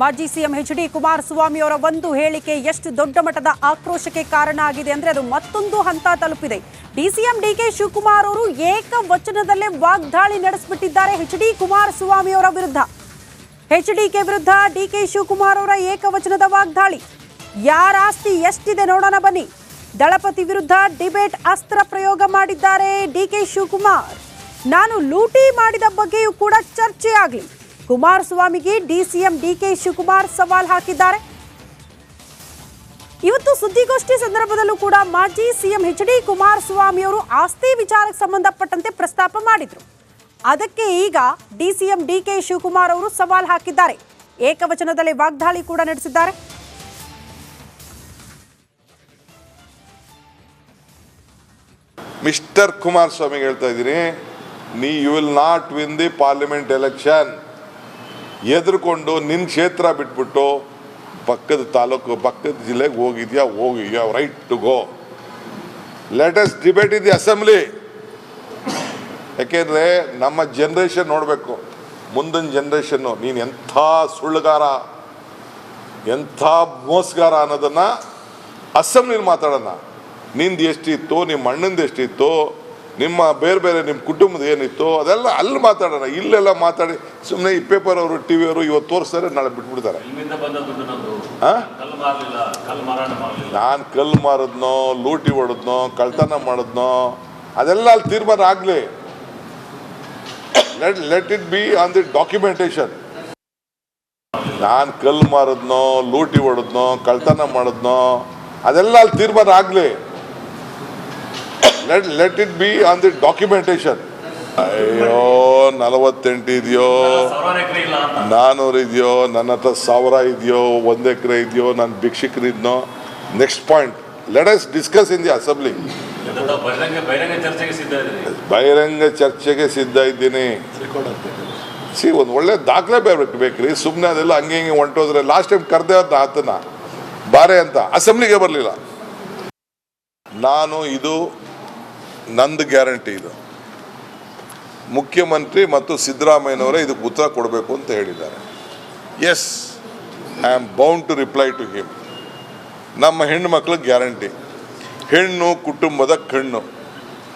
ಮಾಜಿ CM H D. Kumaraswamy ಅವರ ಒಂದು ಹೇಳಿಕೆ ಎಷ್ಟು ದೊಡ್ಡ ಮಟ್ಟದ ಆಕ್ರೋಶಕ್ಕೆ ಕಾರಣ ಆಗಿದೆ ಅಂದ್ರೆ ಅದು ಮತ್ತೊಂದು ಹಂತ ತಲುಪಿದೆ. ಡಿಸಿಎಂ ಡಿ.ಕೆ. ಶಿವಕುಮಾರ್ ಅವರು ಏಕವಚನದಲ್ಲೇ ವಾಗ್ದಾಳಿ ನಡೆಸಿಬಿಟ್ಟಿದ್ದಾರೆ ಎಚ್.ಡಿ. ಕುಮಾರಸ್ವಾಮಿ ಅವರ ವಿರುದ್ಧ. ಎಚ್.ಡಿ.ಕೆ. ವಿರುದ್ಧ ಡಿ.ಕೆ. ಶಿವಕುಮಾರ್ ಅವರ ಏಕವಚನದ ವಾಗ್ದಾಳಿ. ಯಾರ ಆಸ್ತಿ ಎಷ್ಟಿದೆ ನೋಡೋಣ ಬನ್ನಿ. ದಳಪತಿ ವಿರುದ್ಧ ಡಿಬೇಟ್ ಅಸ್ತ್ರ ಪ್ರಯೋಗ ಮಾಡಿದ್ದಾರೆ ಡಿ.ಕೆ. ಶಿವಕುಮಾರ್. ನಾನು ಲೂಟಿ ಮಾಡಿದ ಬಗ್ಗೆಯೂ ಕೂಡ ಚರ್ಚೆ ಆಗಲಿ. ಕುಮಾರಸ್ವಾಮಿಗೆ ಡಿಸಿಎಂ ಡಿ.ಕೆ. ಶಿವಕುಮಾರ್ ಸವಾಲ್ ಹಾಕಿದ್ದಾರೆ. ಇವತ್ತು ಸುದ್ದಿಗೋಷ್ಠಿ ಸಂದರ್ಭದಲ್ಲೂ ಕೂಡ ಮಾಜಿ ಸಿಎಂ ಎಚ್.ಡಿ. ಕುಮಾರಸ್ವಾಮಿ ಅವರು ಆಸ್ತಿ ವಿಚಾರಕ್ಕೆ ಸಂಬಂಧಪಟ್ಟಂತೆ ಪ್ರಸ್ತಾಪ ಮಾಡಿದ್ರು. ಅದಕ್ಕೆ ಈಗ ಡಿಸಿಎಂ ಡಿ.ಕೆ. ಶಿವಕುಮಾರ್ ಅವರು ಸವಾಲ್ ಹಾಕಿದ್ದಾರೆ. ಏಕವಚನದಲ್ಲಿ ವಾಗ್ದಾಳಿ ಕೂಡ ನಡೆಸಿದ್ದಾರೆ. ಮಿಸ್ಟರ್ ಕುಮಾರಸ್ವಾಮಿ ಹೇಳ್ತಾ ಇದ್ದೀನಿ, you will not win the parliament election. ಎದುರುಕೊಂಡು ನಿನ್ನ ಕ್ಷೇತ್ರ ಬಿಟ್ಬಿಟ್ಟು ಪಕ್ಕದ ತಾಲೂಕು ಪಕ್ಕದ ಜಿಲ್ಲೆಗೆ ಹೋಗಿದ್ಯಾ, ಹೋಗಿ you have right to go. Let us debate in the assembly. ಯಾಕೆಂದರೆ ನಮ್ಮ ಜನ್ರೇಷನ್ ನೋಡಬೇಕು, ಮುಂದಿನ ಜನ್ರೇಷನ್ನು ನೀನು ಎಂಥ ಸುಳ್ಳುಗಾರ ಎಂಥ ಮೋಸಗಾರ ಅನ್ನೋದನ್ನು ಅಸೆಂಬ್ಲಿಲಿ ಮಾತಾಡೋಣ. ನಿಂದು ಎಷ್ಟಿತ್ತು, ನಿಮ್ಮ ಅಣ್ಣಂದು ಎಷ್ಟಿತ್ತು, ನಿಮ್ಮ ಬೇರೆ ಬೇರೆ ನಿಮ್ಮ ಕುಟುಂಬದ ಏನಿತ್ತು ಅದೆಲ್ಲ ಅಲ್ಲಿ ಮಾತಾಡೋಣ. ಇಲ್ಲೆಲ್ಲ ಮಾತಾಡಿ ಸುಮ್ಮನೆ ಈ ಪೇಪರ್ ಅವರು ಟಿ ವಿ ಅವರು ಇವತ್ತು ತೋರಿಸ್ತಾರೆ, ನಾಳೆ ಬಿಟ್ಬಿಡ್ತಾರೆ. ನಾನು ಕಲ್ಲು ಮಾರಿದ್ನೋ, ಲೂಟಿ ಹೊಡೆದ್ನೋ, ಕಳ್ತನ ಮಾಡಿದ್ನೋ ಅದೆಲ್ಲ ಅಲ್ಲಿ ತೀರ್ಮಾನ ಆಗಲಿ. Let it be on the documentation. ನಾನು ಕಲ್ಲು ಮಾರಿದ್ನೋ, ಲೂಟಿ ಹೊಡೆದ್ನೋ, ಕಳ್ತನ ಮಾಡಿದ್ನೋ ಅದೆಲ್ಲ ಅಲ್ಲಿ ತೀರ್ಮಾನ ಆಗಲಿ. Let it be on the documentation. ಅಯ್ಯೋ 48 ಇದೆಯೋ, 400 ಇದೆಯೋ, ನನ್ನ ಹತ್ರ 1000 ಇದೆಯೋ, 1 ಎಕರೆ ಇದೆಯೋ, ನಾನು ಭಿಕ್ಷಕನಿದ್ನೋ, next point let us discuss in the assembly. ಬಹಿರಂಗ ಚರ್ಚೆಗೆ ಸಿದ್ಧ ಇದ್ದೀನಿ. ಒಂದು ಒಳ್ಳೆ ದಾಖಲೆ ಬೇಕ್ರಿ. ಸುಮ್ಮನೆ ಅದೆಲ್ಲ ಹಂಗೆ ಹಿಂಗೆ ಹೊಂಟೋದ್ರೆ ಲಾಸ್ಟ್ ಟೈಮ್ ಕರೆದೇ ಅಂತ ಆತನ ಬಾರೆ ಅಂತ ಅಸೆಂಬ್ಲಿಗೆ ಬರಲಿಲ್ಲ. ಇದು ನಂದು ಗ್ಯಾರಂಟಿ. ಇದು ಮುಖ್ಯಮಂತ್ರಿ ಮತ್ತು ಸಿದ್ದರಾಮಯ್ಯನವರೇ ಇದಕ್ಕೆ ಉತ್ತರ ಕೊಡಬೇಕು ಅಂತ ಹೇಳಿದ್ದಾರೆ. Yes, I am bound to reply to him. ನಮ್ಮ ಹೆಣ್ಣು ಮಕ್ಕಳಿಗೆ ಗ್ಯಾರಂಟಿ. ಹೆಣ್ಣು ಕುಟುಂಬದ ಕಣ್ಣು.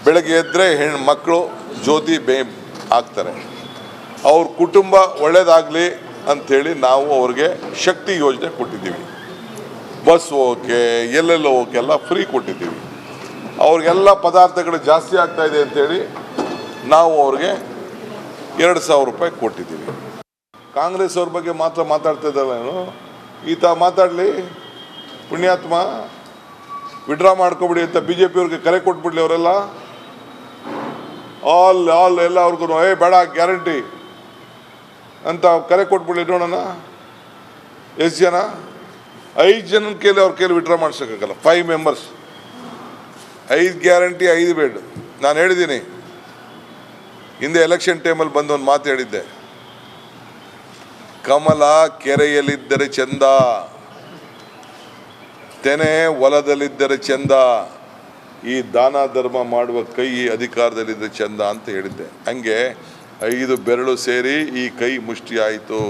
ಬೆಳಗ್ಗೆ ಎದ್ದರೆ ಹೆಣ್ಣು ಮಕ್ಕಳು ಜ್ಯೋತಿ ಆಗ್ತಾರೆ. ಅವ್ರ ಕುಟುಂಬ ಒಳ್ಳೇದಾಗಲಿ ಅಂಥೇಳಿ ನಾವು ಅವ್ರಿಗೆ ಶಕ್ತಿ ಯೋಜನೆ ಕೊಟ್ಟಿದ್ದೀವಿ. ಬಸ್ ಹೋಗೋಕ್ಕೆ ಎಲ್ಲೆಲ್ಲ ಹೋಗೋಕ್ಕೆ ಎಲ್ಲ ಫ್ರೀ ಕೊಟ್ಟಿದ್ದೀವಿ. ಅವ್ರಿಗೆಲ್ಲ ಪದಾರ್ಥಗಳು ಜಾಸ್ತಿ ಆಗ್ತಾಯಿದೆ ಅಂಥೇಳಿ ನಾವು ಅವ್ರಿಗೆ 2,000 ರೂಪಾಯಿ ಕೊಟ್ಟಿದ್ದೀವಿ. ಕಾಂಗ್ರೆಸ್ ಅವ್ರ ಬಗ್ಗೆ ಮಾತ್ರ ಮಾತಾಡ್ತಾ ಇದ್ದಲ್ಲ, ಈತ ಮಾತಾಡಲಿ ಪುಣ್ಯಾತ್ಮ, ವಿಡ್ರಾ ಮಾಡ್ಕೊಬಿಡಿ ಅಂತ BJP ಅವ್ರಿಗೆ ಕರೆ ಕೊಟ್ಬಿಡ್ಲಿ. ಅವರೆಲ್ಲ ಎಲ್ಲ ಅವ್ರಿಗೂ ಬೇಡ ಗ್ಯಾರಂಟಿ ಅಂತ ಕರೆ ಕೊಟ್ಬಿಡ್ಲಿ. ನೋಡೋಣ ಎಷ್ಟು ಜನ, 5 ಜನನ ಕೇಳಿ ಅವ್ರ ಕೈಲಿ ವಿಡ್ರಾ ಮಾಡ್ಸೋಕ್ಕಾಗಲ್ಲ. 5 ಮೆಂಬರ್ಸ್, 5 ಗ್ಯಾರಂಟಿ 5 ಬೇಡ. ನಾನು ಹೇಳಿದ್ದೀನಿ ಹಿಂದೆ ಎಲೆಕ್ಷನ್ ಟೈಮಲ್ಲಿ ಬಂದು ಒಂದು ಮಾತು ಹೇಳಿದ್ದೆ, ಕಮಲ ಕೆರೆಯಲ್ಲಿದ್ದರೆ ಚಂದ, ತೆನೆ ಹೊಲದಲ್ಲಿದ್ದರೆ ಚಂದ, ಈ ದಾನ ಧರ್ಮ ಮಾಡುವ ಕೈ ಅಧಿಕಾರದಲ್ಲಿದ್ದರೆ ಚಂದ ಅಂತ ಹೇಳಿದ್ದೆ. ಹಂಗೆ 5 ಬೆರಳು ಸೇರಿ ಈ ಕೈ ಮುಷ್ಟಿ ಆಯಿತು.